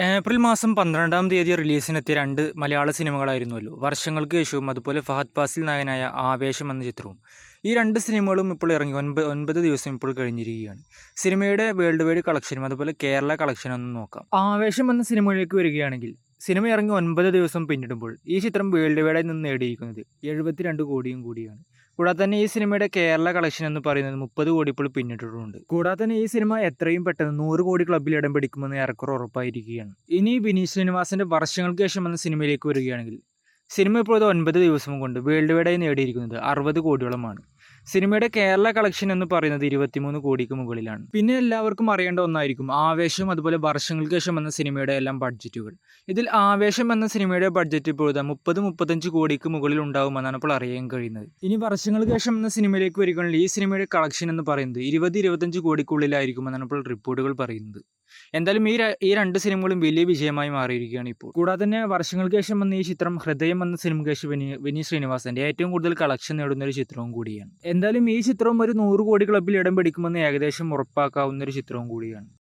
April മാസം 12-ാം തീയതി റിലീസിനെത്തിയ രണ്ട് മലയാള സിനിമകളായിരുന്നുവല്ലോ. വർഷങ്ങൾക്ക് ശേഷവും അതുപോലെ ഫഹദ് ഫാസിൽ നായകനായ ആവേശം എന്ന ചിത്രവും. ഈ രണ്ട് സിനിമകളും ഇപ്പോൾ ഇറങ്ങി 9 ദിവസം ഇപ്പോൾ കഴിഞ്ഞിരിക്കുകയാണ്. സിനിമയുടെ വേൾഡ് വൈഡ് കളക്ഷനും അതുപോലെ കേരള കളക്ഷനും ഒന്ന് നോക്കാം. ആവേശം എന്ന സിനിമയിലേക്ക് വരികയാണെങ്കിൽ സിനിമ ഇറങ്ങി 9 ദിവസം പിന്നിടുമ്പോൾ ഈ ചിത്രം വേൾഡ് വൈഡായി നിന്ന് നേടിയിരിക്കുന്നത് 72 കോടിയും കൂടിയാണ്. കൂടാതെ തന്നെ ഈ സിനിമയുടെ കേരള കളക്ഷൻ എന്ന് പറയുന്നത് 30 കോടി ഇപ്പോൾ പിന്നിട്ടിട്ടുണ്ട്. കൂടാതെ തന്നെ ഈ സിനിമ എത്രയും പെട്ടെന്ന് 100 കോടി ക്ലബ്ബിൽ ഇടം പിടിക്കുമെന്ന് ഏറെക്കുറെ ഉറപ്പായിരിക്കുകയാണ്. ഇനി വിനീത് ശ്രീനിവാസന്റെ വർഷങ്ങൾക്ക് ശേഷം എന്ന സിനിമയിലേക്ക് വരികയാണെങ്കിൽ സിനിമ ഇപ്പോൾ 9 ദിവസം കൊണ്ട് വേൾഡ് വൈഡായി നേടിയിരിക്കുന്നത് 60 കോടിയോളമാണ്. സിനിമയുടെ കേരള കളക്ഷൻ എന്ന് പറയുന്നത് 23 കോടിക്ക് മുകളിലാണ്. പിന്നെ എല്ലാവർക്കും അറിയേണ്ട ഒന്നായിരിക്കും ആവേശം അതുപോലെ വർഷങ്ങൾക്ക് ശേഷം എന്ന സിനിമയുടെ എല്ലാം ബഡ്ജറ്റുകൾ. ഇതിൽ ആവേശം എന്ന സിനിമയുടെ ബഡ്ജറ്റ് ഇപ്പോൾ 30-35 കോടിക്ക് മുകളിൽ ഉണ്ടാകുമെന്നാണ് ഇപ്പോൾ അറിയാൻ കഴിയുന്നത്. ഇനി വർഷങ്ങൾക്ക് ശേഷം എന്ന സിനിമയിലേക്ക് വരികയാണെങ്കിൽ ഈ സിനിമയുടെ കളക്ഷൻ എന്ന് പറയുന്നത് 20-25 കോടിക്കുള്ളിലായിരിക്കുമെന്നാണ് ഇപ്പോൾ റിപ്പോർട്ടുകൾ പറയുന്നത്. എന്തായാലും ഈ രണ്ട് സിനിമകളും വലിയ വിജയമായി മാറിയിരിക്കുകയാണ് ഇപ്പോൾ. കൂടാതെ തന്നെ വർഷങ്ങൾക്ക് ശേഷം വന്ന ഈ ചിത്രം ഹൃദയം എന്ന സിനിമയ്ക്ക് ശേഷം വിനീത് ശ്രീനിവാസന്റെ ഏറ്റവും കൂടുതൽ കളക്ഷൻ നേടുന്ന ഒരു ചിത്രവും കൂടിയാണ്. എന്തായാലും ഈ ചിത്രവും ഒരു 100 കോടി ക്ലബ്ബിൽ ഇടം പിടിക്കുമെന്ന് ഏകദേശം ഉറപ്പാക്കാവുന്ന ഒരു ചിത്രവും കൂടിയാണ്.